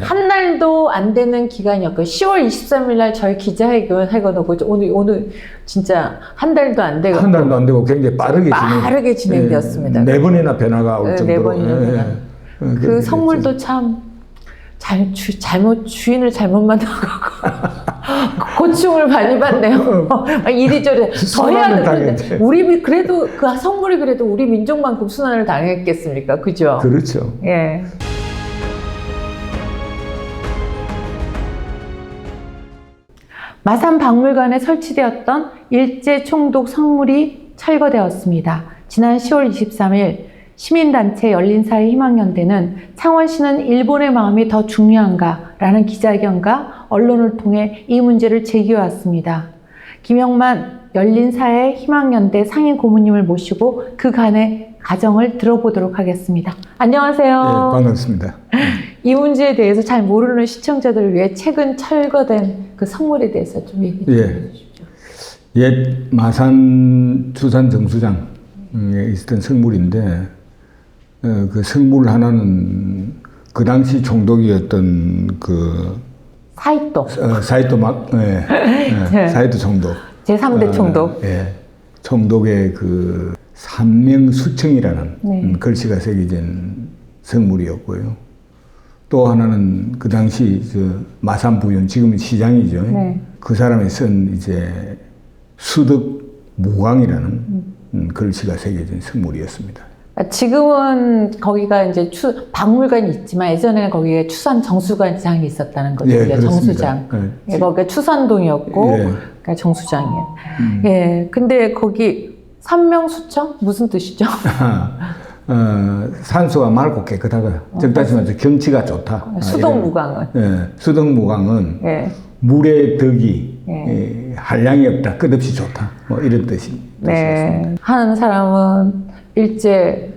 한 달도 안 되는 기간이었고 10월 23일 날 저희 기자회견 해놓고 오늘 진짜 한 달도 안 되고 한 달도 안 되고 굉장히 빠르게 진행되었습니다. 네 번이나 변화가 올 정도로. 네 번이나 그 선물도 참 주인을 잘못 만나고 고충을 많이 받네요. 이리저리 더 해야 되는데 그래도 그 선물이 그래도 우리 민족만큼 순환을 당했겠습니까? 그죠? 그렇죠. 예. 마산 박물관에 설치되었던 일제 총독 성물이 철거되었습니다. 지난 10월 23일 시민단체 열린사회 희망연대는 창원시는 일본의 마음이 더 중요한가? 라는 기자회견과 언론을 통해 이 문제를 제기해왔습니다. 김영만 열린사회 희망연대 상임 고문님을 모시고 그간의 가정을 들어보도록 하겠습니다. 안녕하세요. 네, 반갑습니다. 이 문제에 대해서 잘 모르는 시청자들을 위해 최근 철거된 그 성물에 대해서 좀 얘기 좀 해주십시오. 옛 마산 주산 정수장에 있었던 성물인데 그 성물 하나는 그 당시 총독이었던 그 사이토. 사이토 사이토 총독. 제3대 총독. 총독의 그 산명수청이라는 글씨가 새겨진 성물이었고요. 또 하나는 그 당시 마산 부윤, 지금은 시장이죠. 그 사람이 쓴 이제 수덕무광이라는 글씨가 새겨진 성물이었습니다. 지금은 거기가 이제 박물관이 있지만 예전에는 거기에 추산 정수관장이 있었다는 거죠. 정수장. 거기가 추산동이었고, 그러니까 정수장이에요. 근데 거기 산명수청? 무슨 뜻이죠? 산소가 맑고 깨끗하다. 즉 다시 말해서 경치가 좋다. 수덕무광은? 수덕무광은 물의 덕이 한량이 없다. 끝없이 좋다. 뭐 이런 뜻이었습니다. 하는 사람은 일제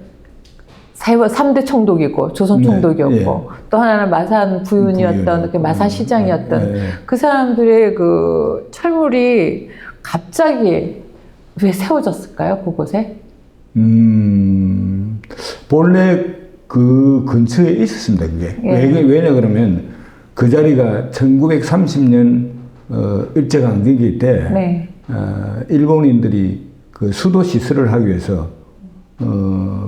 3대 총독이고 조선 총독이었고 또 하나는 마산 부윤이었던 그 마산 시장이었던 그 사람들의 그 철물이 갑자기 왜 세워졌을까요? 그곳에? 본래 그 근처에 있었습니다. 그게. 왜냐 그러면 그 자리가 1930년 일제강점기 때 일본인들이 그 수도 시설을 하기 위해서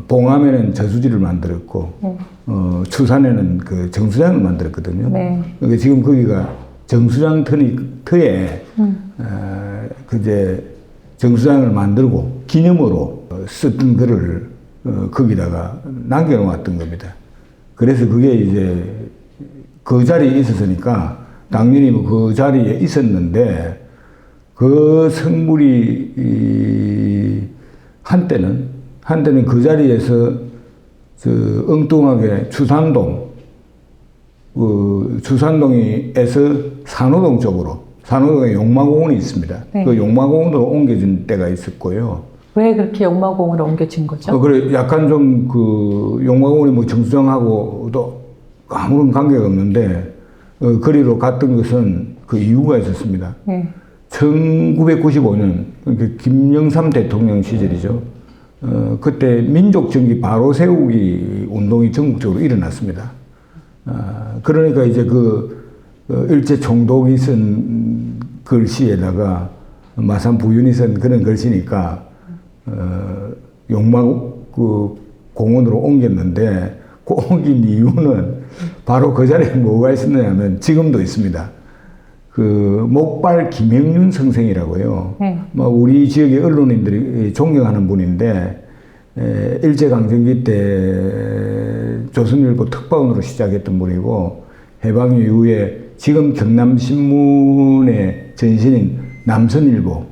봉암에는 저수지를 만들었고 추산에는 그 정수장을 만들었거든요. 그러니까 지금 거기가 정수장 터에 그제 정수장을 만들고 기념으로 썼던 글을 거기다가 남겨놓았던 겁니다. 그래서 그게 이제 그 자리에 있었으니까 당연히 뭐 그 자리에 있었는데 그 성물이 한때는 그 자리에서 엉뚱하게 추산동에서 산호동 쪽으로 산호동에 용마공원이 있습니다. 그 용마공원으로 옮겨진 때가 있었고요. 왜 그렇게 용마공원으로 옮겨진 거죠? 그래 약간 좀 그 용마공원이 뭐 정수장하고도 아무런 관계가 없는데 거리로 갔던 것은 그 이유가 있었습니다. 1995년 그러니까 김영삼 대통령 시절이죠. 그때 민족정기 바로 세우기 운동이 전국적으로 일어났습니다. 그러니까 이제 일제 총독이 쓴 글씨에다가 마산 부윤이 쓴 그런 글씨니까 용마 공원으로 옮겼는데 그 옮긴 이유는 바로 그 자리에 뭐가 있었냐면 지금도 있습니다. 그 목발 김영윤 선생이라고요. 뭐 우리 지역의 언론인들이 존경하는 분인데 일제강점기 때 조선일보 특파원으로 시작했던 분이고 해방 이후에 지금 경남신문의 전신인 남선일보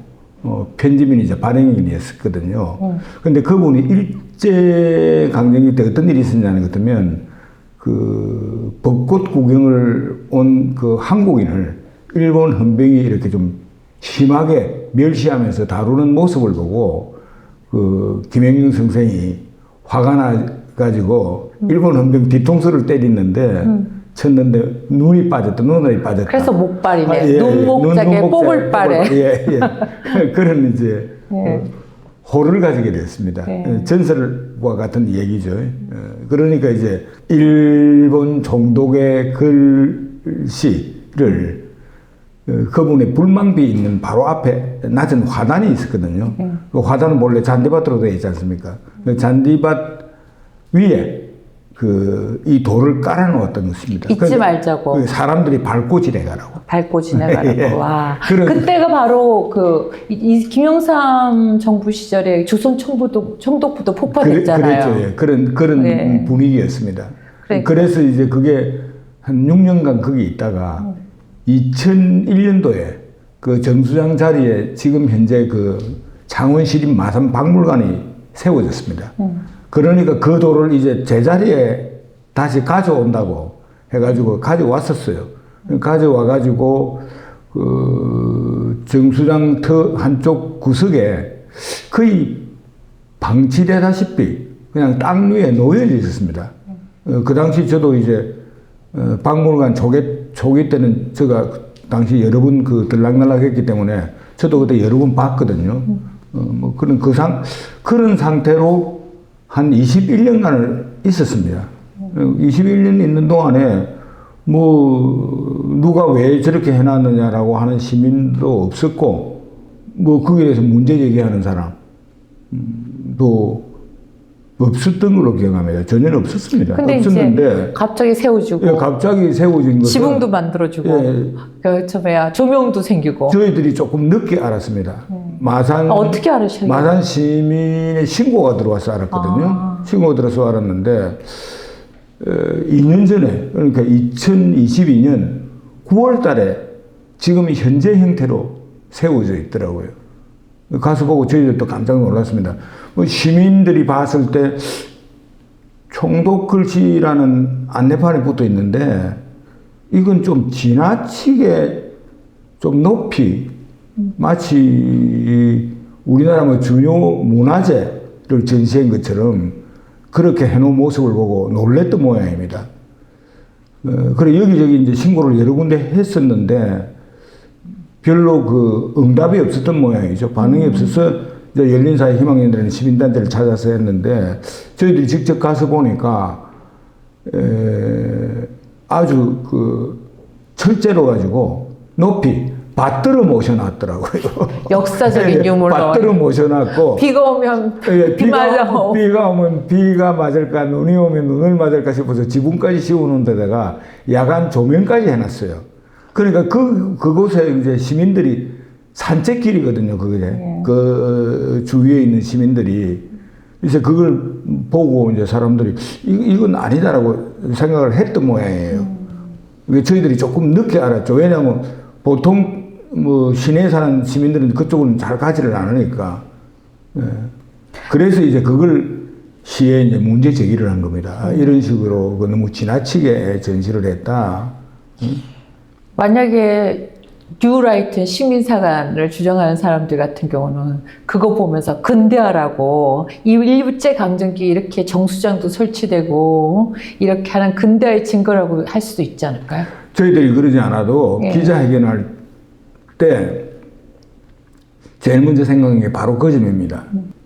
편집인이자 발행인이었거든요. 근데 그분이 일제강점기 때 어떤 일이 있었냐는 것 같으면 그 벚꽃 구경을 온 그 한국인을 일본 헌병이 이렇게 좀 심하게 멸시하면서 다루는 모습을 보고 그 김영윤 선생이 화가 나가지고 일본 헌병 뒤통수를 때리는데 쳤는데 눈이 빠졌다. 그래서 목발이네. 눈목짝에 뽀글발에. 그런 이제 호를 가지게 됐습니다. 네. 전설과 같은 얘기죠. 그러니까 이제 일본 총독의 글씨를 그분의 불망비 있는 바로 앞에 낮은 화단이 있었거든요. 그 화단은 원래 잔디밭으로 되어 있지 않습니까? 그 잔디밭 위에 이 돌을 깔아놓았던 것입니다. 잊지 말자고. 사람들이 밟고 지내가라고. 밟고 지나가라고. 예. 와. 그런- 그때가 바로 이 김영삼 정부 시절에 조선 총독부도 폭파됐잖아요. 그랬죠. 예. 그런 예. 분위기였습니다. 그러니까. 그래서 이제 그게 한 6년간 거기 있다가 2001년도에 그 정수장 자리에 지금 현재 그 창원시립 마산박물관이 세워졌습니다. 그러니까 그 돌을 이제 제자리에 다시 가져온다고 해가지고 가져왔었어요. 가져와가지고 그 정수장 터 한쪽 구석에 거의 방치되다시피 그냥 땅 위에 놓여져 있었습니다. 그 당시 저도 이제 박물관 초기 때는 제가 당시 여러 번 그 들락날락 했기 때문에 저도 그때 여러 번 봤거든요. 뭐 그런 상태로 한 21년간을 있었습니다. 21년 있는 동안에 뭐 누가 왜 저렇게 해놨느냐라고 하는 시민도 없었고 뭐 거기에 대해서 문제 제기하는 사람도 없었던 걸로 기억합니다. 전혀 없었습니다. 근데 없었는데 이제 갑자기 세워주고. 예, 갑자기 세워진 것은 지붕도 만들어주고. 예, 조명도 생기고. 저희들이 조금 늦게 알았습니다. 마산 어떻게 알으셨어요? 마산 시민의 신고가 들어와서 알았거든요. 신고가 들어서 알았는데 2년 전에 그러니까 2022년 9월 달에 지금 현재 형태로 세워져 있더라고요. 가서 보고 저희들도 깜짝 놀랐습니다. 뭐 시민들이 봤을 때 총독 글씨라는 안내판이 붙어 있는데 이건 좀 지나치게 좀 높이 마치 우리나라 뭐 중요 문화재를 전시한 것처럼 그렇게 해놓은 모습을 보고 놀랬던 모양입니다. 그래 여기저기 이제 신고를 여러 군데 했었는데 별로 그 응답이 없었던 모양이죠. 반응이 없어서 이제 열린사회 희망연대라는 시민단체를 찾아서 했는데 저희들이 직접 가서 보니까 아주 그 철제로 가지고 높이 받들어 모셔놨더라고요. 역사적인 유물로. 받들어 모셔놨고 비가 오면 예, 비 맞아. 비가 오면 비가 맞을까 눈이 오면 눈을 맞을까 싶어서 지붕까지 씌워놓은 데다가 야간 조명까지 해놨어요. 그러니까 그곳에 이제 시민들이 산책길이거든요. 그게 그 주위에 있는 시민들이 이제 그걸 보고 이제 사람들이 이건 아니다라고 생각을 했던 모양이에요. 저희들이 조금 늦게 알았죠. 왜냐하면 보통 뭐 시내에 사는 시민들은 그쪽은 잘 가지를 않으니까. 예. 그래서 이제 그걸 시에 이제 문제 제기를 한 겁니다. 이런 식으로 너무 지나치게 전시를 했다. 만약에 뉴라이트 시민사관을 주장하는 사람들 같은 경우는 그거 보면서 근대화라고 이 일제 강점기 이렇게 정수장도 설치되고 이렇게 하는 근대화의 증거라고 할 수도 있지 않을까요? 저희들이 그러지 않아도 기자회견할 때 제일 먼저 생각한 게 바로 그 점입니다.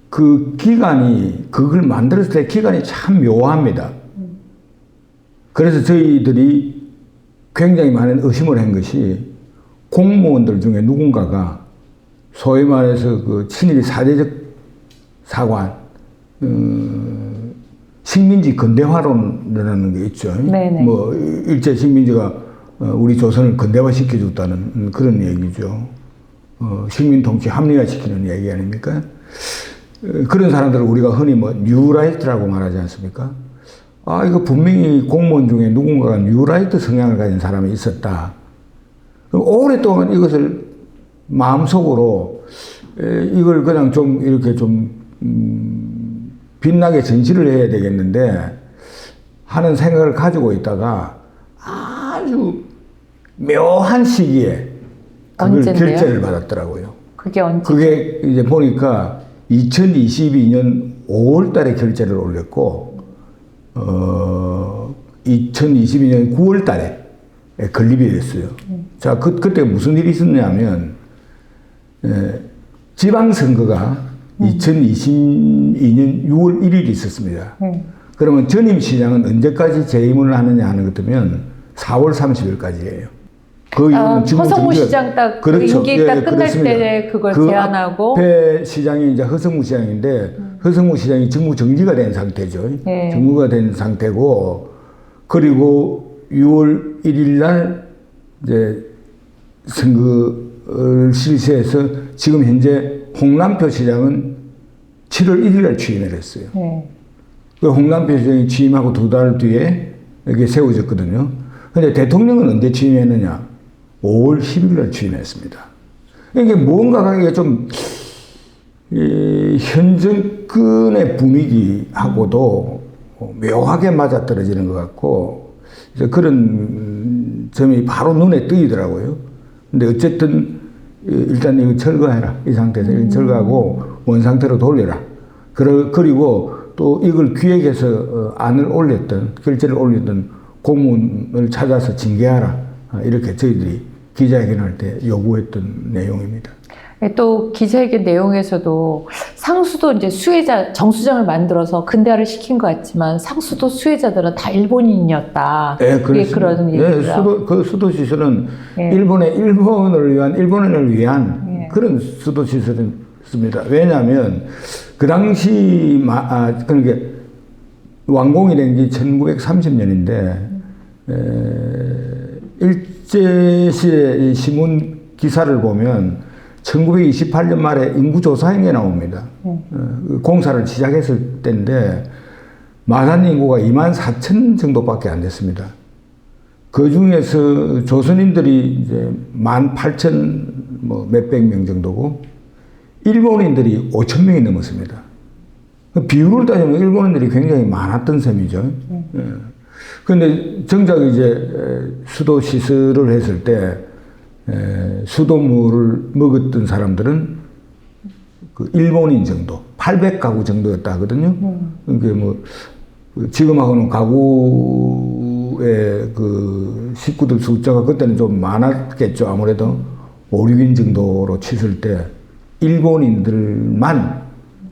그 기간이 그걸 만들었을 때 기간이 참 묘합니다. 그래서 저희들이 굉장히 많은 의심을 한 것이 공무원들 중에 누군가가 소위 말해서 그 친일 사대적 사관, 식민지 근대화론이라는 게 있죠. 네네. 뭐 일제 식민지가 우리 조선을 근대화 시켜줬다는 그런 얘기죠. 식민 통치 합리화시키는 얘기 아닙니까? 그런 사람들을 우리가 흔히 뭐 뉴라이트라고 말하지 않습니까? 아, 이거 분명히 공무원 중에 누군가가 뉴라이트 성향을 가진 사람이 있었다. 오랫동안 이것을 마음속으로 이걸 그냥 좀 이렇게 좀 빛나게 전시를 해야 되겠는데 하는 생각을 가지고 있다가 아주 묘한 시기에 그걸 언젠데요? 결재를 받았더라고요. 그게 언제? 그게 이제 보니까 2022년 5월 달에 결재를 올렸고 2022년 9월 달에 건립이 됐어요. 자, 그때 무슨 일이 있었냐면 지방선거가 2022년 6월 1일이 있었습니다. 그러면 전임 시장은 언제까지 재임을 하느냐 하는 것 같으면 4월 30일까지예요. 그 이유는 지금 허성무 시장 딱 그렇죠. 임기 딱 끝날 그렇습니다. 때 그걸 그 제안하고 앞에 시장이 이제 허성무 시장인데 허성무 시장이 직무 정지가 된 상태죠. 네. 정무가 된 상태고 그리고 6월 1일 날 이제 선거를 실시해서 지금 현재 홍남표 시장은 7월 1일 날 취임을 했어요. 네. 그 홍남표 시장이 취임하고 2달 뒤에 이게 세워졌거든요. 근데 대통령은 언제 취임했느냐? 5월 10일 날 취임했습니다. 이게 뭔가가 이게 좀, 현 정권의 분위기하고도 묘하게 맞아떨어지는 것 같고, 이제 그런 점이 바로 눈에 띄더라고요. 근데 어쨌든, 일단 이거 철거해라. 이 상태에서 이거 철거하고 원 상태로 돌려라. 그리고 또 이걸 기획해서 안을 올렸던, 결재를 올렸던 고문을 찾아서 징계하라. 이렇게 저희들이 기자회견할 때 요구했던 내용입니다. 또 기자회견 내용에서도 상수도 이제 수혜자 정수장을 만들어서 근대화를 시킨 것 같지만 상수도 수혜자들은 다 일본인이었다. 네, 그렇습니다. 그런 얘기죠. 그 수도 시설은 네. 일본인을 위한 네. 그런 수도 시설이었습니다. 왜냐하면 그 당시 그러니까 완공이 된 게 1930년인데 일제시의 신문 기사를 보면 1928년 말에 인구조사한 게 나옵니다. 공사를 시작했을 때인데 마산 인구가 24,000 정도밖에 안 됐습니다. 그 중에서 조선인들이 이제 18,000 몇백 명 정도고 일본인들이 5,000명이 넘었습니다. 비율을 따지면 일본인들이 굉장히 많았던 셈이죠. 그런데 정작 이제 수도 시설을 했을 때 수돗물을 먹었던 사람들은 그 일본인 정도, 800가구 정도였다 하거든요. 그러니까 지금하고는 가구의 그 식구들 숫자가 그때는 좀 많았겠죠. 아무래도 5, 6인 정도로 쳤을 때 일본인들만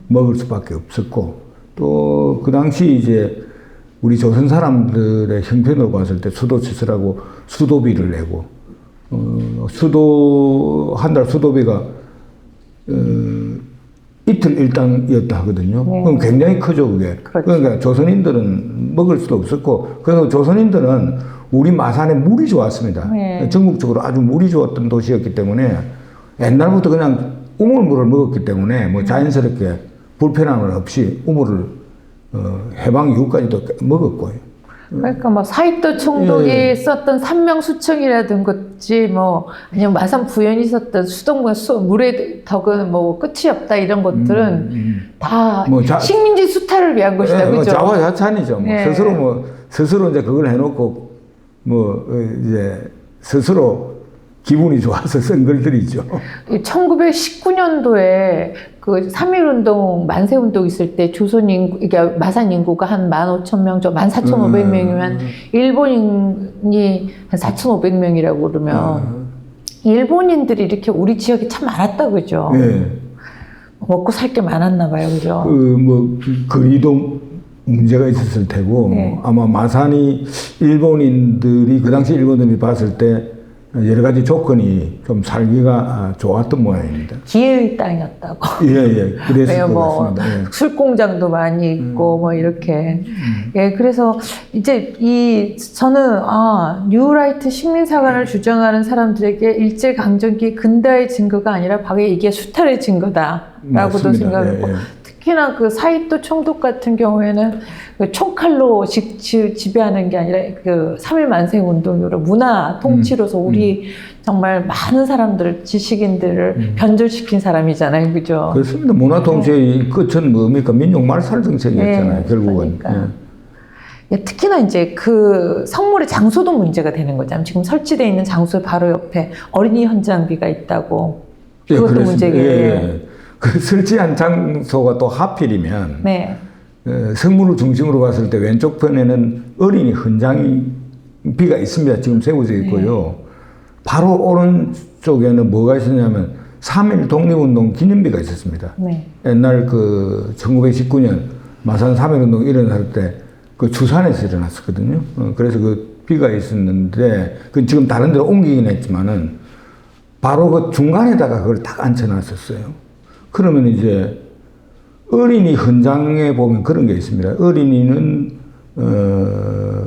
먹을 수밖에 없었고 또 그 당시 이제 우리 조선 사람들의 형편으로 봤을 때 수도 시설하고 수도비를 내고 한 달 수도비가 이틀 일당이었다 하거든요. 그럼 굉장히 크죠, 그게. 그렇죠. 그러니까 조선인들은 먹을 수도 없었고, 그래서 조선인들은 우리 마산에 물이 좋았습니다. 네. 전국적으로 아주 물이 좋았던 도시였기 때문에 옛날부터 그냥 우물물을 먹었기 때문에 뭐 자연스럽게 불편함을 없이 우물을 해방 이후까지도 먹었고요. 그러니까 뭐 사익도 총독이 썼던 산명수청이라든지 뭐 아니면 마산 부연이 썼던 수동과 물의 덕은 뭐 끝이 없다 이런 것들은 다 식민지 수탈을 위한 것이다, 그죠? 자화자찬이죠. 스스로 이제 그걸 해놓고 이제 스스로 기분이 좋아서 쓴 글들이죠. 1919년도에 그 3.1운동, 만세운동 있을 때 조선 인구, 그러니까 마산 인구가 한 15,000명, 14,500명이면 일본인이 한 4,500명이라고 그러면 일본인들이 이렇게 우리 지역에 참 많았다, 그죠? 네. 먹고 살 게 많았나 봐요, 그죠? 거리도 문제가 있었을 테고, 네. 아마 마산이 일본인들이, 그 당시 일본인들이 봤을 때 여러 가지 조건이 좀 살기가 좋았던 모양입니다. 기회의 땅이었다고. 예. 그랬을 것 같습니다. 예. 술공장도 많이 있고, 뭐, 이렇게. 예, 그래서 이제 저는, 뉴라이트 식민사관을 주장하는 사람들에게 일제강점기 근대화의 증거가 아니라 바로 이게 수탈의 증거다라고도 맞습니다. 생각하고, 예. 특히나 그 사이토 총독 같은 경우에는 그 총칼로 지배하는 게 아니라 그 3.1 만세운동으로 문화 통치로서 우리 정말 많은 사람들, 지식인들을 변절시킨 사람이잖아요, 그죠? 그렇습니다. 문화 통치의 끝은 뭡니까? 민족 말살 정책이었잖아요, 결국은. 그러니까. 예, 특히나 이제 그 성물의 장소도 문제가 되는 거잖아요. 지금 설치되어 있는 장소 바로 옆에 어린이 현장비가 있다고. 그것도 문제예요. 그 설치한 장소가 또 하필이면 네. 성물을 중심으로 봤을 때 왼쪽 편에는 어린이 헌장비가 있습니다. 지금 세워져 있고요. 바로 오른쪽에는 뭐가 있었냐면 3.1 독립운동 기념비가 있었습니다. 네. 옛날 그 1919년 마산 3.1운동 일어날 때 그 주산에서 일어났었거든요. 그래서 그 비가 있었는데, 그 지금 다른 데로 옮기긴 했지만은 바로 그 중간에다가 그걸 딱 앉혀놨었어요. 그러면 이제 어린이 헌장에 보면 그런 게 있습니다. 어린이는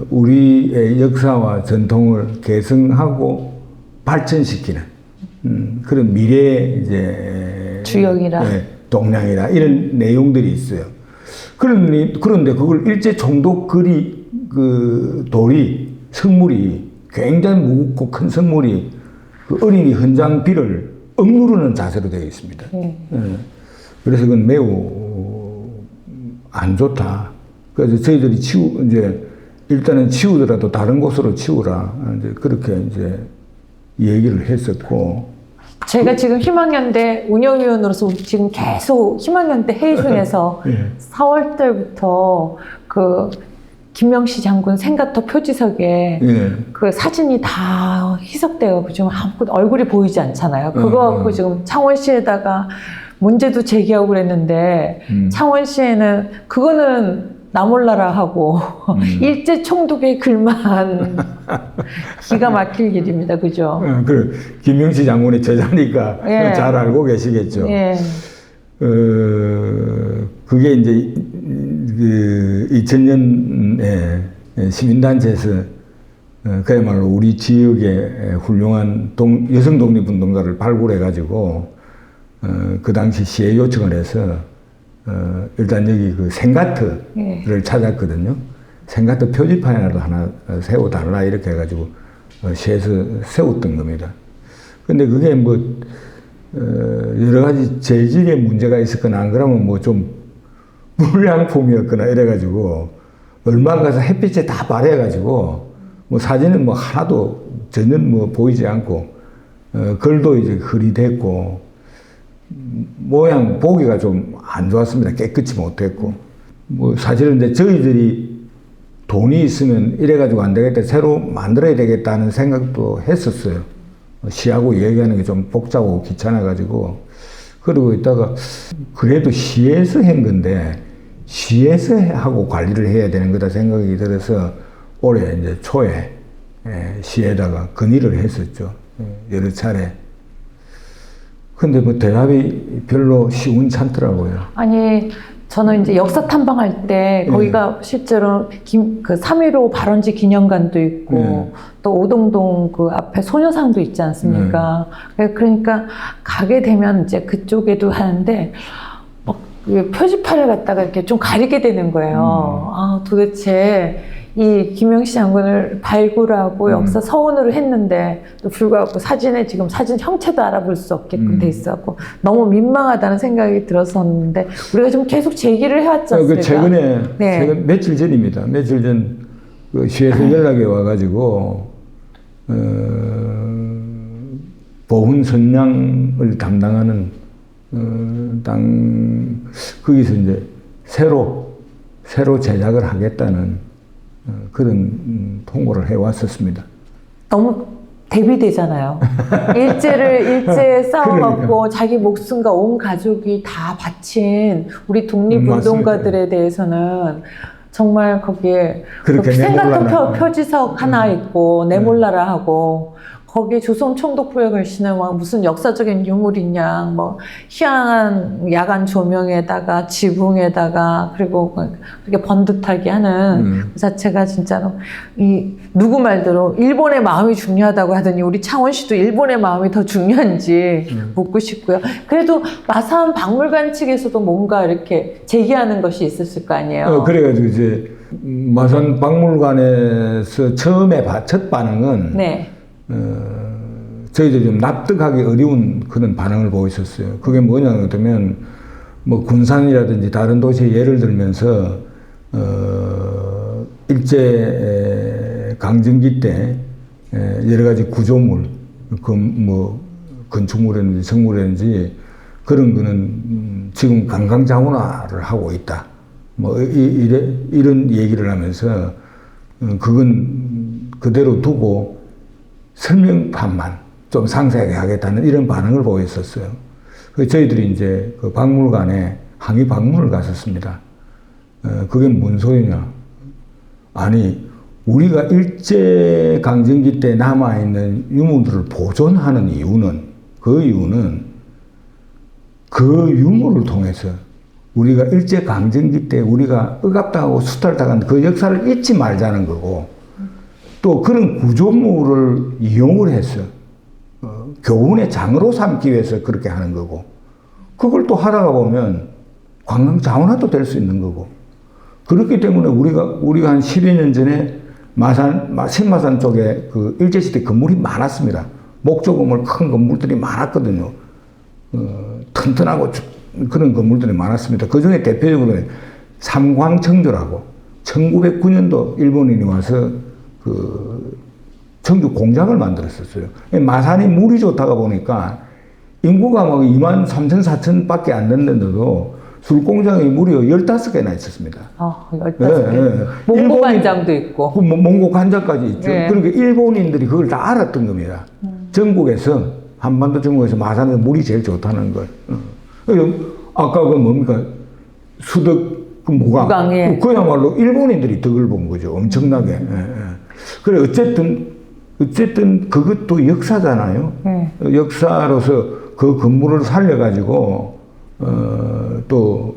우리의 역사와 전통을 계승하고 발전시키는 그런 미래 이제 주역이라 동량이라 이런 내용들이 있어요. 그런데 그걸 일제 총독 그 돌이 성물이 굉장히 무겁고 큰 성물이 그 어린이 헌장 비를 억누르는 자세로 되어 있습니다. 그래서 그건 매우 안 좋다. 그래서 저희들이 이제 일단은 치우더라도 다른 곳으로 치우라. 이제 그렇게 이제 얘기를 했었고. 제가 지금 희망연대 운영위원으로서 지금 계속 희망연대 회의 중에서 4월 달부터 그 김명시 장군 생가터 표지석에 그 사진이 다 희석되어 지금 아무것도 얼굴이 보이지 않잖아요. 그거 갖고 지금 창원시에다가 문제도 제기하고 그랬는데 창원시에는 그거는 나 몰라라 하고 일제 총독의 글만 기가 막힐 일입니다. 그죠? 그 김명시 장군의 제자니까 잘 알고 계시겠죠. 그게 이제 그 2000년에 시민단체에서 그야말로 우리 지역의 훌륭한 여성 독립운동가를 발굴해가지고 그 당시 시에 요청을 해서 일단 여기 그 생가트를 찾았거든요. 생가트 표지판이라도 하나 세워달라 이렇게 해가지고 시에서 세웠던 겁니다. 근데 그게 뭐 여러 가지 재질의 문제가 있었거나 안 그러면 뭐 좀 불량품이었거나 이래가지고 얼마 가서 햇빛에 다 발해가지고 뭐 사진은 뭐 하나도 전혀 뭐 보이지 않고 글도 이제 흐리됐고 모양 보기가 좀 안 좋았습니다. 깨끗이 못했고 뭐 사실은 이제 저희들이 돈이 있으면 이래가지고 안 되겠다 새로 만들어야 되겠다는 생각도 했었어요. 시하고 얘기하는 게 좀 복잡하고 귀찮아가지고 그러고 있다가 그래도 시에서 한 건데 시에서 하고 관리를 해야 되는 거다 생각이 들어서 올해 이제 초에 시에다가 건의를 했었죠. 여러 차례. 근데 뭐 대답이 별로 시원치 않더라고요. 아니 저는 이제 역사 탐방할 때 거기가 실제로 그 3.15 발원지 기념관도 있고 또 오동동 그 앞에 소녀상도 있지 않습니까? 그러니까 가게 되면 이제 그쪽에도 하는데 막 표지판을 갖다가 이렇게 좀 가리게 되는 거예요. 아 도대체 이 김명시 장군을 발굴하고 역사 서원으로 했는데 또 불구하고 사진에 지금 사진 형체도 알아볼 수 없게끔 돼 있었고 너무 민망하다는 생각이 들었었는데 우리가 좀 계속 제기를 해왔지 않습니까? 최근 며칠 전입니다. 며칠 전 그 시에서 연락이 와가지고 보훈 선량을 담당하는 거기서 이제 새로 제작을 하겠다는 그런 통보를 해왔었습니다. 너무 대비되잖아요. 일제에 싸워갖고 자기 목숨과 온 가족이 다 바친 우리 독립운동가들에 대해서는 정말 거기에 생각도 표지석 하나 있고 내몰라라 하고 거기에 조선 총독부에 걸치는 무슨 역사적인 유물이냐, 뭐 희한한 야간 조명에다가 지붕에다가 그리고 그렇게 번듯하게 하는 그 자체가 진짜로 이 누구 말대로 일본의 마음이 중요하다고 하더니 우리 창원시도 일본의 마음이 더 중요한지 묻고 싶고요. 그래도 마산 박물관 측에서도 뭔가 이렇게 제기하는 것이 있었을 거 아니에요. 그래가지고 이제 마산 박물관에서 처음에 첫 반응은 저희들이 좀 납득하기 어려운 그런 반응을 보였었어요. 그게 뭐냐 그러면 뭐 군산이라든지 다른 도시에 예를 들면서 일제 강점기 때 여러 가지 구조물, 뭐 건축물이라든지 성물이라든지 그런 거는 지금 관광자원화를 하고 있다. 뭐 이런 얘기를 하면서 그건 그대로 두고 설명판만 좀 상세하게 하겠다는 이런 반응을 보였었어요. 그 저희들이 이제 그 박물관에 항의 방문을 갔었습니다. 그게 뭔 소리냐? 아니, 우리가 일제강점기 때 남아있는 유물들을 보존하는 이유는, 그 유물을 통해서 우리가 일제강점기 때 우리가 억압당하고 수탈당한 그 역사를 잊지 말자는 거고, 또 그런 구조물을 이용을 해서 교훈의 장으로 삼기 위해서 그렇게 하는 거고, 그걸 또 하다가 보면 관광 자원화도 될 수 있는 거고, 그렇기 때문에 우리가 한 10여 년 전에 신마산 쪽에 그 일제시대 건물이 많았습니다. 목조 건물, 큰 건물들이 많았거든요. 튼튼하고 그런 건물들이 많았습니다. 그 중에 대표적으로 삼광청조라고 1909년도 일본인이 와서 그 청주 공장을 만들었었어요. 마산이 물이 좋다가 보니까 인구가 막 2만 3천, 4천 밖에 안 됐는데도 술 공장이 무려 15개나 있었습니다. 15개. 몽고 간장도 있고. 몽고 간장까지 있죠. 네. 그러니까 일본인들이 그걸 다 알았던 겁니다. 전국에서, 한반도 전국에서 마산에서 물이 제일 좋다는 걸. 아까 그 뭡니까? 수덕, 그 무강. 예. 그야말로 일본인들이 덕을 본 거죠. 엄청나게. 그래, 어쨌든 그것도 역사잖아요. 역사로서 그 건물을 살려가지고, 또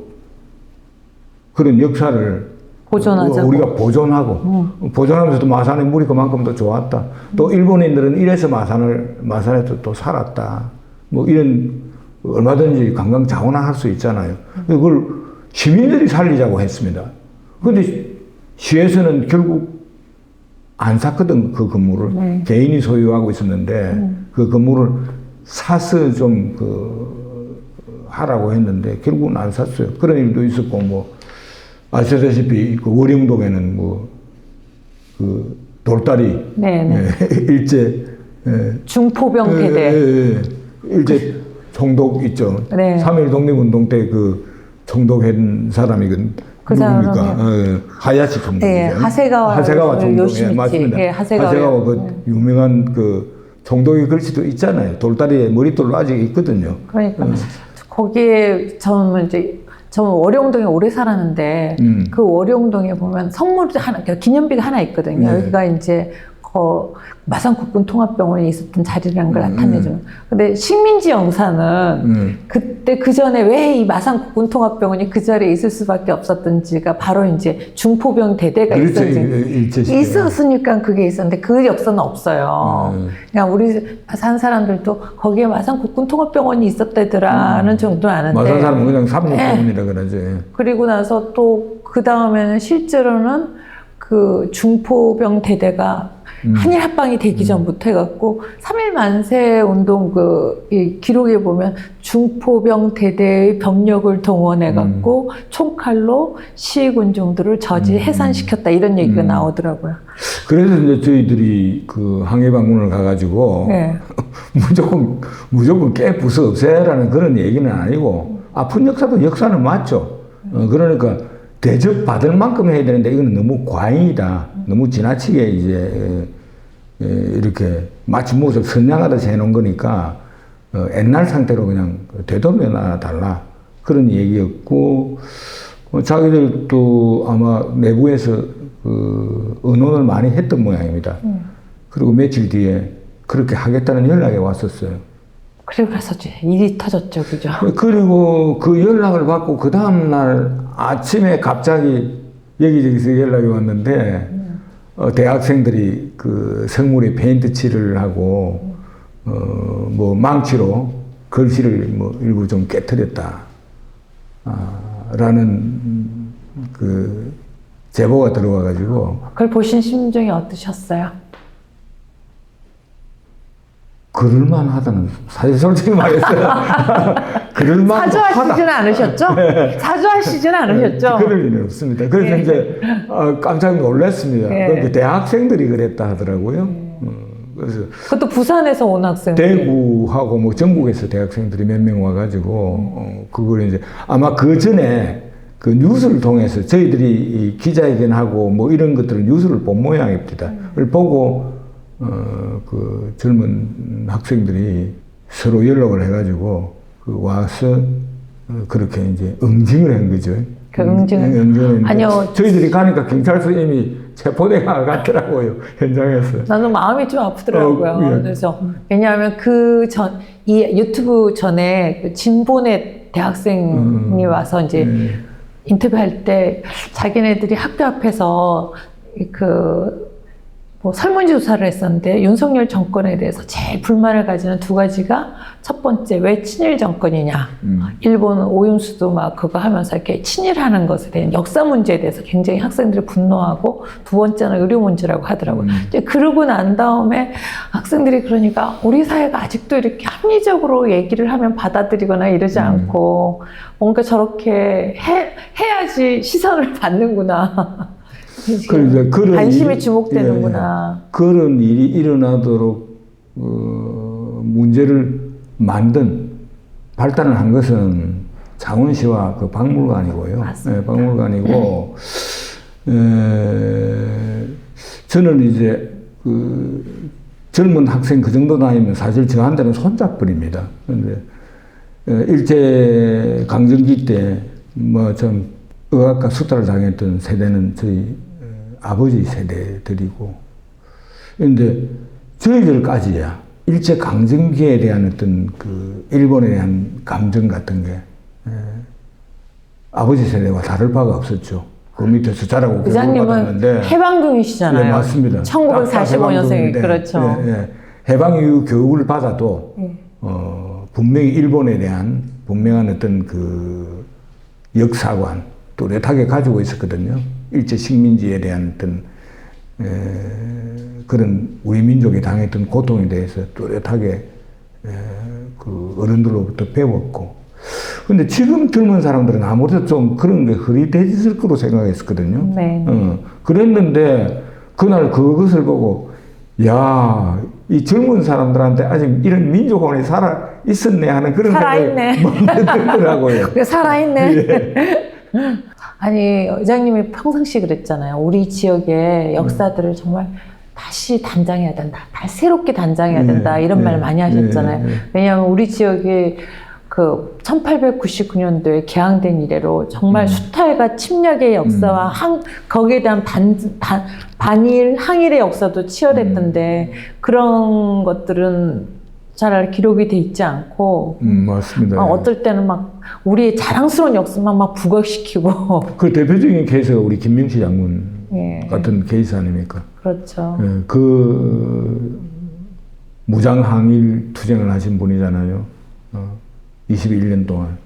그런 역사를 보존하자고. 우리가 보존하고, 보존하면서도 마산의 물이 그만큼 더 좋았다. 또 일본인들은 이래서 마산에서 또 살았다. 뭐 이런, 얼마든지 관광 자원화할 수 있잖아요. 그걸 시민들이 살리자고 했습니다. 근데 시에서는 결국 안 샀거든, 그 건물을. 개인이 소유하고 있었는데, 그 건물을 사서 좀 하라고 했는데, 결국은 안 샀어요. 그런 일도 있었고, 뭐, 아시다시피, 그 월영동에는 그 돌다리, 일제, 중포병 대대. 일제 총독 있죠. 네. 3.1 독립운동 때 그 총독한 사람이 그 누굽니까? 사람이 하야시 총독이죠. 네, 하세가와 총독. 요시미치. 맞습니다. 네, 하세가와 그 유명한 그 총독의 글씨도 있잖아요. 돌다리에 머릿돌로 아직 있거든요. 그러니까 거기에 저는 월영동에 오래 살았는데 그 월영동에 보면 성물이 하나, 기념비가 하나 있거든요. 여기가 이제 마산 국군통합병원이 있었던 자리라는 걸 나타내주는. 근데 식민지 영사는 그때 그 전에 왜 이 마산 국군통합병원이 그 자리에 있을 수밖에 없었던지가 바로 이제 중포병 대대가 있었으니까 그게 있었는데 그 역사는 없어요. 그러니까 우리 마산 사람들도 거기에 마산 국군통합병원이 있었다더라는 정도는 아는데. 마산 사람은 그냥 삼육병원이라 그러지. 그리고 나서 또 그 다음에는 실제로는 그 중포병 대대가 한일 합방이 되기 전부터 해갖고 3.1 만세 운동 이 기록에 보면 중포병 대대의 병력을 동원해갖고 총칼로 시군중들을 해산시켰다 이런 얘기가 나오더라고요. 그래서 이제 저희들이 그 항해 방문을 가가지고 무조건 깨 부숴 없애라는 그런 얘기는 아니고 아픈 역사도 역사는 맞죠. 그러니까 대접받을 만큼 해야 되는데 이거는 너무 과잉이다. 너무 지나치게 이제 이렇게 마치 무엇을 선양하듯이 해놓은 거니까 옛날 상태로 그냥 되돌려 달라. 그런 얘기였고 자기들도 아마 내부에서 의논을 많이 했던 모양입니다. 그리고 며칠 뒤에 그렇게 하겠다는 연락이 왔었어요. 그리고 나서 일이 터졌죠, 그죠? 그리고 그 연락을 받고 그 다음날 아침에 갑자기 여기저기서 연락이 왔는데 대학생들이 그 성물에 페인트 칠을 하고 뭐 망치로 글씨를 뭐 일부 좀 깨뜨렸다 라는 그 제보가 들어와 가지고 그걸 보신 심정이 어떠셨어요? 그럴만 하다는, 사실 솔직히 말했어요. 그럴만 사주하시지는 않으셨죠? 사주하시지는 않으셨죠? 그럴 일은 없습니다. 그래서 이제 깜짝 놀랐습니다. 그러니까 대학생들이 그랬다 하더라고요. 그래서 그것도 부산에서 온 학생들. 대구하고 뭐 전국에서 대학생들이 몇 명 와가지고 그걸 이제 아마 그 전에 그 뉴스를 통해서 저희들이 기자회견하고 뭐 이런 것들을 뉴스를 본 모양입니다. 그걸 보고 그 젊은 학생들이 서로 연락을 해가지고 그 와서 그렇게 이제 응징을 한 거죠. 응징을 아니요. 저희들이 가니까 경찰서 이미 체포대가 갔더라고요, 현장에서. 나는 마음이 좀 아프더라고요. 예. 그래서 왜냐하면 이 유튜브 전에 그 진보네 대학생이 와서 이제 인터뷰할 때 자기네들이 학교 앞에서 뭐 설문조사를 했었는데 윤석열 정권에 대해서 제일 불만을 가지는 두 가지가 첫 번째 왜 친일 정권이냐. 일본 오염수도 막 그거 하면서 이렇게 친일하는 것에 대한 역사 문제에 대해서 굉장히 학생들이 분노하고 두 번째는 의료 문제라고 하더라고요. 이제 그러고 난 다음에 학생들이 그러니까 우리 사회가 아직도 이렇게 합리적으로 얘기를 하면 받아들이거나 이러지 않고 뭔가 저렇게 해야지 시선을 받는구나. 그런 관심이 주목되는구나. 그런 일이 일어나도록 문제를 발단을 한 것은 창원시와 그 박물관이고요. 맞습니다. 네, 박물관이고 저는 이제 그 젊은 학생 그 정도 나이면 사실 저한테는 손잡벌입니다. 그런데 일제 강점기 때 뭐 좀 의학과 수탈을 당했던 세대는 저희 아버지 세대들이고, 그런데 저희들까지야 일제 강점기에 대한 어떤 그 일본에 대한 감정 같은 게 아버지 세대와 다를 바가 없었죠. 그 밑에서 자라고 의장님은 해방둥이시잖아요. 네, 맞습니다. 1945년생 그렇죠. 해방 이후 교육을 받아도 분명히 일본에 대한 분명한 어떤 그 역사관 또렷하게 가지고 있었거든요. 일제 식민지에 대한 어떤 그런 우리 민족이 당했던 고통에 대해서 뚜렷하게 그 어른들로부터 배웠고, 근데 지금 젊은 사람들은 아무래도 좀 그런 게 흐릿해질 거로 생각했었거든요. 네. 그랬는데 그날 그것을 보고 야, 이 젊은 사람들한테 아직 이런 민족혼이 살아 있었네 하는 그런 생각이 들더라고요. 살아있네. 예. 아니, 의장님이 평상시 그랬잖아요. 우리 지역의 역사들을 정말 다시 단장해야 된다. 다시 새롭게 단장해야 된다. 이런 말 많이 하셨잖아요. 왜냐하면 우리 지역이 그 1899년도에 개항된 이래로 정말 수탈과 침략의 역사와 거기에 대한 반일, 항일의 역사도 치열했던데 그런 것들은 잘 기록이 돼 있지 않고 맞습니다. 어떨 때는 막 우리의 자랑스러운 역사만 막 부각시키고 그 대표적인 케이스가 우리 김명시 장군 같은 케이스 아닙니까? 그렇죠. 그 무장 항일 투쟁을 하신 분이잖아요. 21년 동안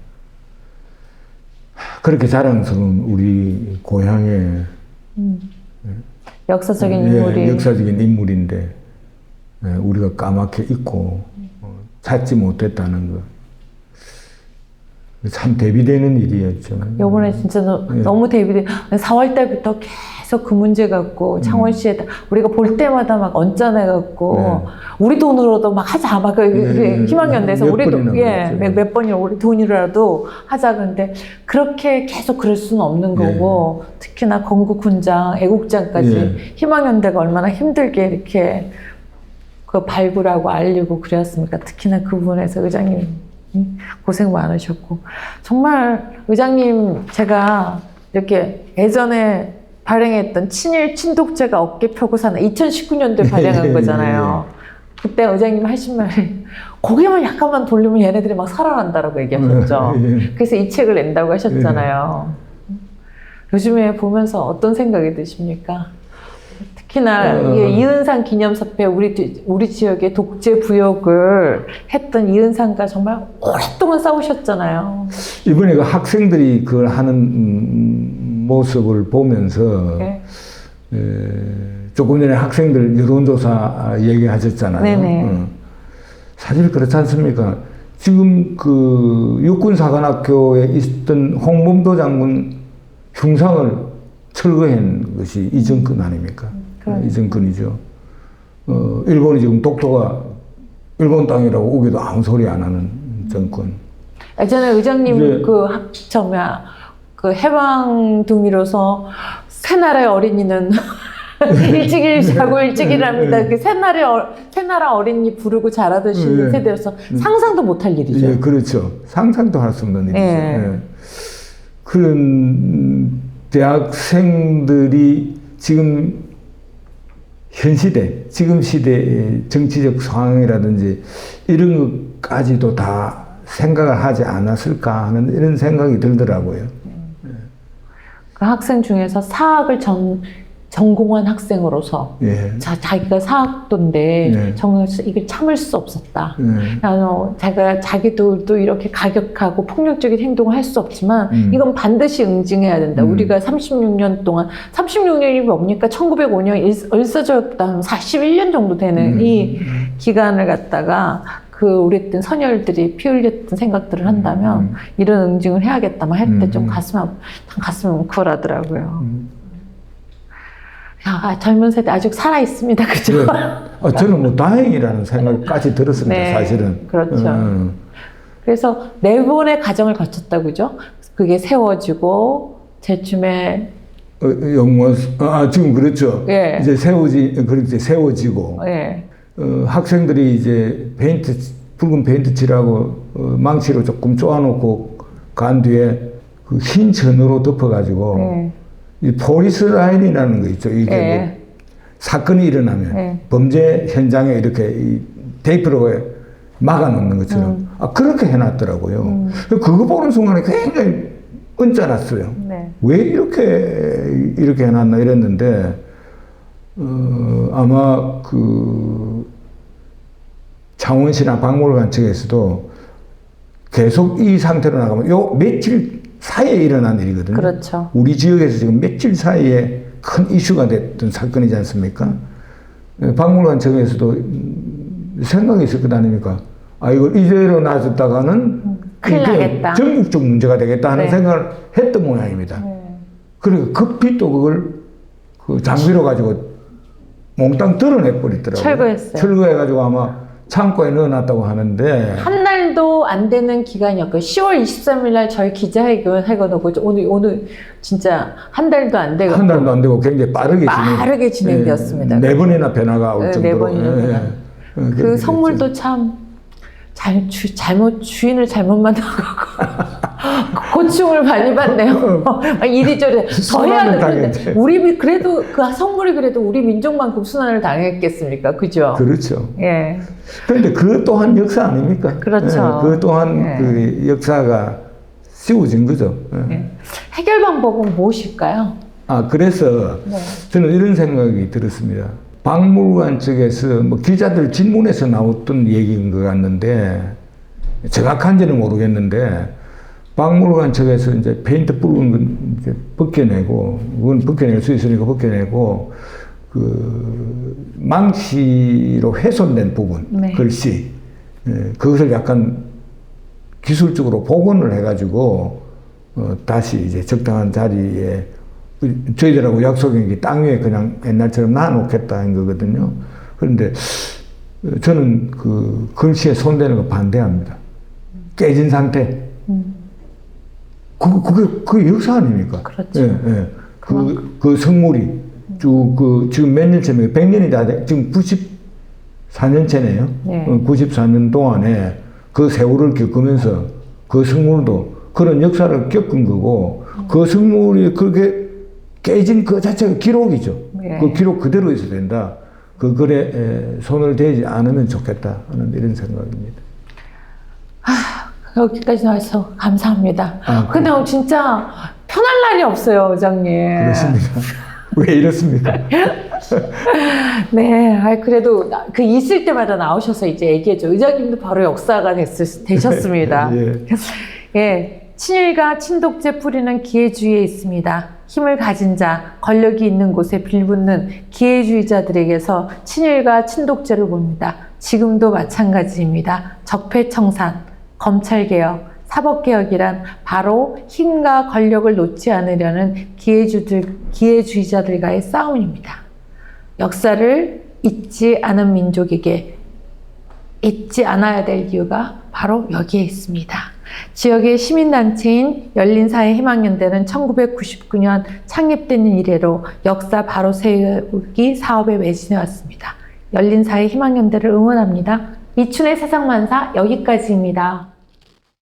그렇게 자랑스러운 우리 고향의 역사적인 인물이 역사적인 인물인데 우리가 까맣게 잊고 찾지 못했다는 거. 참 대비되는 일이었죠. 요번에 진짜 너무 대비돼. 4월 달부터 계속 그 문제 갖고 창원시에 우리가 볼 때마다 막 언짢아 갖고 우리 돈으로도 막 하자. 막 희망연대에서 우리도 몇 번이나 우리 돈이라도 하자. 그런데 그렇게 계속 그럴 수는 없는 거고 특히나 건국훈장, 애국장까지 희망연대가 얼마나 힘들게 이렇게 그 발굴하고 알리고 그랬습니까? 특히나 그 부분에서 의장님 고생 많으셨고 정말 의장님 제가 이렇게 예전에 발행했던 친일 친독제가 어깨 펴고 사는 2019년도에 발행한 거잖아요. 그때 의장님 하신 말이 고개만 약간만 돌리면 얘네들이 막 살아난다라고 얘기하셨죠. 그래서 이 책을 낸다고 하셨잖아요. 요즘에 보면서 어떤 생각이 드십니까? 특히나 이은상 기념사태 우리 지역의 독재 부역을 했던 이은상과 정말 오랫동안 싸우셨잖아요. 이번에 그 학생들이 그걸 하는 모습을 보면서 조금 전에 학생들 여론조사 얘기하셨잖아요. 사실 그렇지 않습니까? 지금 그 육군사관학교에 있던 홍범도 장군 흉상을 철거한 것이 이정근 아닙니까? 이정근이죠. 일본이 지금 독도가 일본 땅이라고 오기도 아무 소리 안 하는 정권. 예전에 의장님 그 해방둥이로서 새 나라의 어린이는 일찍 자고 일찍 일합니다. 그 새나라 어린이 부르고 자라던 세대로서 상상도 못할 일이죠. 예, 그렇죠. 상상도 할 수 없는 일이죠. 예. 그런 대학생들이 지금 현 시대, 지금 시대의 정치적 상황이라든지 이런 것까지도 다 생각을 하지 않았을까 하는 이런 생각이 들더라고요. 그 학생 중에서 사학을 전공한 학생으로서 자기가 사학도인데 이걸 참을 수 없었다. 자기도 또 이렇게 가격하고 폭력적인 행동을 할 수 없지만 이건 반드시 응징해야 된다. 우리가 36년 동안 36년이 뭡니까? 1905년 을사조약부터 41년 정도 되는 이 기간을 갖다가 우리 때 선열들이 피 흘렸던 생각들을 한다면 이런 응징을 해야겠다만 할 때 좀 가슴이 뭉클하더라고요. 야, 젊은 세대 아직 살아 있습니다, 그죠? 네. 저는 뭐 다행이라는 생각까지 들었습니다, 네, 사실은. 그렇죠. 그래서 4번의 과정을 거쳤다, 그죠? 그게 세워지고 제쯤에 지금 그렇죠. 예. 이제 그렇게 세워지고. 예. 학생들이 이제 붉은 페인트 칠하고 망치로 조금 쪼아놓고 간 뒤에 그 흰 천으로 덮어가지고 이 포리스 라인이라는 거 있죠. 이게 뭐 사건이 일어나면 범죄 현장에 이렇게 이 테이프로 막아놓는 것처럼 그렇게 해놨더라고요. 그거 보는 순간에 굉장히 언짢았어요. 왜 이렇게 해놨나 이랬는데 아마 창원시나 박물관 측에서도 계속 이 상태로 나가면 요 며칠 사이에 일어난 일이거든요. 그렇죠. 우리 지역에서 지금 며칠 사이에 큰 이슈가 됐던 사건이지 않습니까? 박물관 측에서도 생각이 있을 것 아닙니까? 이걸 이대로 놔뒀다가는 큰일 나겠다. 전국적 문제가 되겠다 하는 생각을 했던 모양입니다. 그리고 급히 또 그걸 장비로 가지고 몽땅 드러내버리더라고요. 철거했어요. 철거해가지고 아마 창고에 넣어놨다고 하는데 한 달도 안 되는 기간이었고요. 10월 23일 날 저희 기자회견 해놓고 오늘 진짜 한 달도 안 되고 한 달도 안 되고 굉장히 빠르게 진행되었습니다. 4번이나 변화가 올 정도로. 4번이나 그 선물도 참 주인을 잘못 만나고 고충을 많이 받네요. 이리저리 더 해야 되는데 그래도 그 선물이 그래도 우리 민족만큼 순환을 당했겠습니까? 그죠? 그렇죠. 예. 그런데 그 또한 역사 아닙니까? 그렇죠. 그 또한 그 역사가 씌워진 거죠. 해결 방법은 무엇일까요? 그래서 저는 이런 생각이 들었습니다. 박물관 측에서 뭐 기자들 질문에서 나왔던 얘기인 것 같는데 정확한지는 모르겠는데 박물관 측에서 이제 페인트 붉은 건 이제 벗겨내고 그건 벗겨낼 수 있으니까 벗겨내고 그 망치로 훼손된 부분 글씨 그것을 약간 기술적으로 복원을 해가지고 다시 이제 적당한 자리에 저희들하고 약속한 게 땅 위에 그냥 옛날처럼 놔놓겠다 한 거거든요. 그런데 저는 그 글씨에 손대는 거 반대합니다. 깨진 상태. 그게 역사 아닙니까? 그렇죠. 그 성물이 지금 몇 년 전에 100년이 다 돼. 지금 94년째네요. 94년 동안에 그 세월을 겪으면서 그 성물도 그런 역사를 겪은 거고 그 성물이 그렇게 깨진 그 자체가 기록이죠. 그 기록 그대로 있어야 된다. 그 글에 손을 대지 않으면 좋겠다 하는 이런 생각입니다. 여기까지 나와서 감사합니다. 근데 진짜 편할 날이 없어요, 의장님. 그렇습니다. 왜 이렇습니까? 네, 그래도 그 있을 때마다 나오셔서 이제 얘기해줘. 의장님도 바로 역사가 되셨습니다. 예, 친일과 친독재 뿌리는 기회주의에 있습니다. 힘을 가진 자, 권력이 있는 곳에 빌붙는 기회주의자들에게서 친일과 친독재를 봅니다. 지금도 마찬가지입니다. 적폐청산, 검찰개혁, 사법개혁이란 바로 힘과 권력을 놓지 않으려는 기회주의자들과의 싸움입니다. 역사를 잊지 않은 민족에게 잊지 않아야 될 이유가 바로 여기에 있습니다. 지역의 시민단체인 열린사회희망연대는 1999년 창립된 이래로 역사 바로 세우기 사업에 매진해왔습니다. 열린사회희망연대를 응원합니다. 이춘의 세상만사 여기까지입니다.